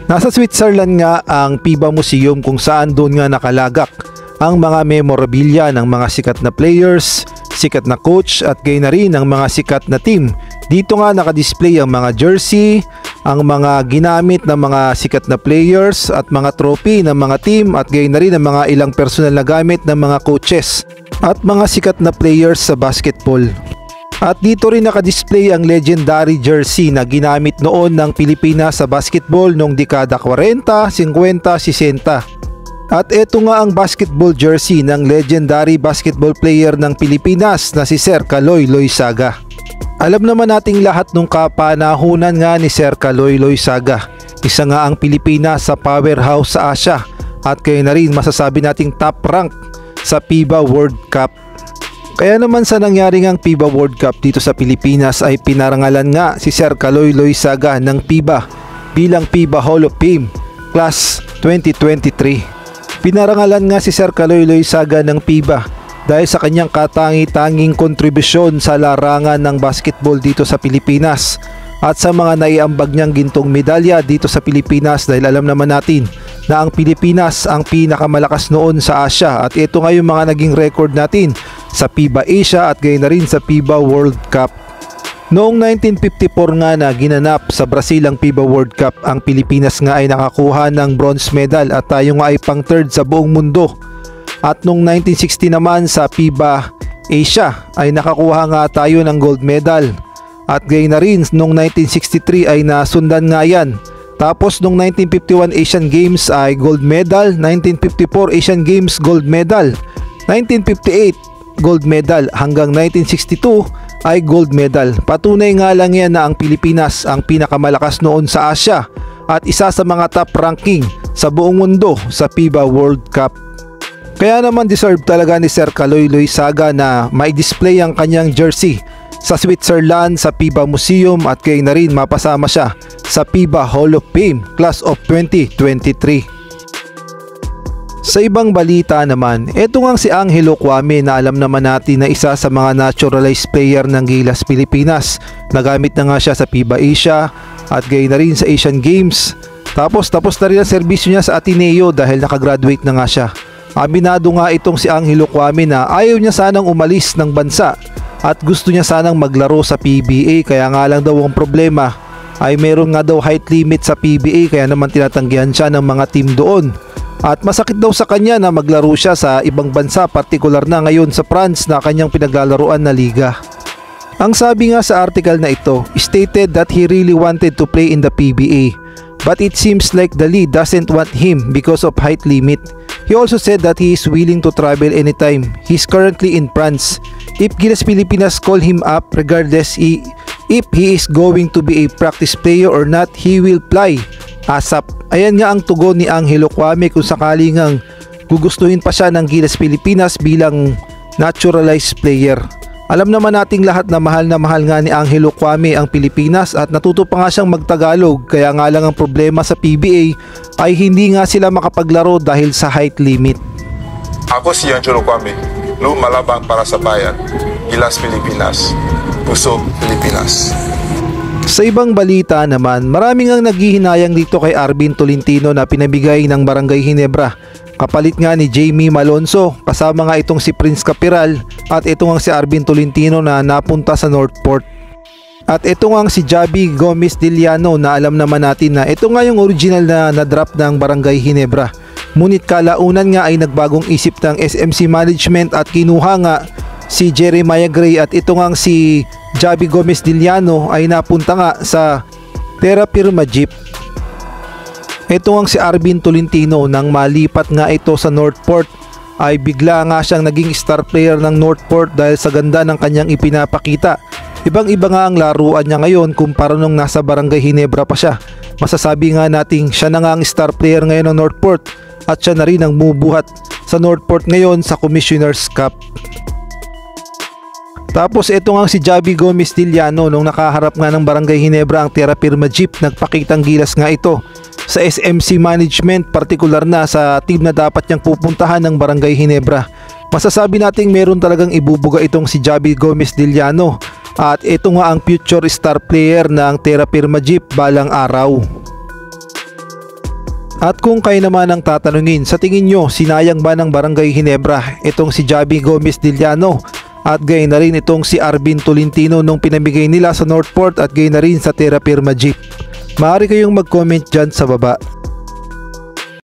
Nasa Switzerland nga ang FIBA Museum kung saan doon nga nakalagak ang mga memorabilia ng mga sikat na players, sikat na coach at gayon na rin ang mga sikat na team. Dito nga nakadisplay ang mga jersey, ang mga ginamit ng mga sikat na players at mga trophy ng mga team at gayon na rin ang mga ilang personal na gamit ng mga coaches at mga sikat na players sa basketball. At dito rin nakadisplay ang legendary jersey na ginamit noon ng Pilipinas sa basketball noong dekada 40, 50, 60. At ito nga ang basketball jersey ng legendary basketball player ng Pilipinas na si Sir Kaloy Loyzaga. Alam naman nating lahat nung kapanahunan nga ni Sir Kaloy Loyzaga. Isa nga ang Pilipinas sa powerhouse sa Asia at kaya na rin masasabi nating top rank sa FIBA World Cup. Kaya naman sa nangyari ngang FIBA World Cup dito sa Pilipinas ay pinarangalan nga si Sir Kaloy Loyzaga ng FIBA bilang FIBA Hall of Fame Class 2023. Pinarangalan nga si Sir Kaloy Loyzaga ng FIBA dahil sa kanyang katangi-tanging kontribusyon sa larangan ng basketball dito sa Pilipinas at sa mga naiambag niyang gintong medalya dito sa Pilipinas dahil alam naman natin na ang Pilipinas ang pinakamalakas noon sa Asia at ito nga yung mga naging record natin sa FIBA Asia at gayon na rin sa FIBA World Cup. Noong 1954 nga na ginanap sa Brazil ang FIBA World Cup, ang Pilipinas nga ay nakakuha ng bronze medal at tayo nga ay pang third sa buong mundo. At noong 1960 naman sa FIBA Asia ay nakakuha nga tayo ng gold medal. At gayon na rin noong 1963 ay nasundan nga yan. Tapos noong 1951 Asian Games ay gold medal, 1954 Asian Games gold medal, 1958 gold medal hanggang 1962 ay gold medal. Patunay nga lang yan na ang Pilipinas ang pinakamalakas noon sa Asia at isa sa mga top ranking sa buong mundo sa FIBA World Cup. Kaya naman deserve talaga ni Sir Kaloy Loyzaga na mai-display ang kanyang jersey sa Switzerland sa FIBA Museum at kaya na rin mapasama siya sa FIBA Hall of Fame Class of 2023. Sa ibang balita naman, eto nga si Angelo Kwame na alam naman natin na isa sa mga naturalized player ng Gilas Pilipinas. Nagamit na nga siya sa FIBA Asia at gayon na rin sa Asian Games. Tapos na rin ang serbisyo niya sa Ateneo dahil nakagraduate na nga siya. Aminado nga itong si Angelo Kwame na ayaw niya sanang umalis ng bansa at gusto niya sanang maglaro sa PBA, kaya nga lang daw ang problema ay meron nga daw height limit sa PBA kaya naman tinatanggihan siya ng mga team doon. At masakit daw sa kanya na maglaro siya sa ibang bansa, partikular na ngayon sa France na kanyang pinaglalaroan na liga. Ang sabi nga sa article na ito, stated that he really wanted to play in the PBA, but it seems like the league doesn't want him because of height limit. He also said that he is willing to travel anytime. He's currently in France. If Gilas Pilipinas call him up, regardless if he is going to be a practice player or not, he will fly ASAP. Ayan nga ang tugon ni Angelo Kwame kung sakaling ang gugustuhin pa siya ng Gilas Pilipinas bilang naturalized player. Alam naman nating lahat na mahal nga ni Angelo Kwame ang Pilipinas at natuto pa nga siyang magtagalog, kaya nga lang ang problema sa PBA ay hindi nga sila makapaglaro dahil sa height limit. Ako si Angelo Kwame, lumalabang para sa bayan, Gilas Pilipinas, Puso Pilipinas. Sa ibang balita naman, maraming ang naghihinayang dito kay Arvin Tolentino na pinabigay ng Barangay Ginebra. Kapalit nga ni Jamie Malonzo, kasama nga itong si Prince Capiral at ito nga si Arvin Tolentino na napunta sa Northport. At ito nga si Javi Gomez Diliano na alam naman natin na ito nga yung original na na-drop ng Barangay Ginebra. Ngunit kalaunan nga ay nagbagong isip ng SMC Management at kinuha nga si Jeremiah Gray at ito nga si Javi Gomez Diliano ay napunta nga sa Terra Firma Jeep. Ito nga si Arvin Tolentino nang malipat nga ito sa Northport ay bigla nga siyang naging star player ng Northport dahil sa ganda ng kanyang ipinapakita. Ibang-iba nga ang laruan niya ngayon kumpara nung nasa Barangay Ginebra pa siya. Masasabi nga nating siya na nga ang star player ngayon ng Northport at siya na rin ang bumubuhat sa Northport ngayon sa Commissioner's Cup. Tapos ito nga si Javi Gomez Diliano nung nakaharap nga ng Barangay Ginebra ang Terra Firma Jeep, nagpakitang gilas nga ito sa SMC Management, partikular na sa team na dapat niyang pupuntahan ng Barangay Ginebra. Masasabi nating meron talagang ibubuga itong si Javi Gomez Diliano at ito nga ang future star player ng Terra Firma Jeep balang araw. At kung kayo naman ang tatanungin, sa tingin nyo, sinayang ba ng Barangay Ginebra itong si Javi Gomez Diliano at gayon na rin itong si Arvin Tolentino nung pinamigay nila sa Northport at gayon na rin sa Terra Firma Jeep? Maaari kayong mag-comment dyan sa baba.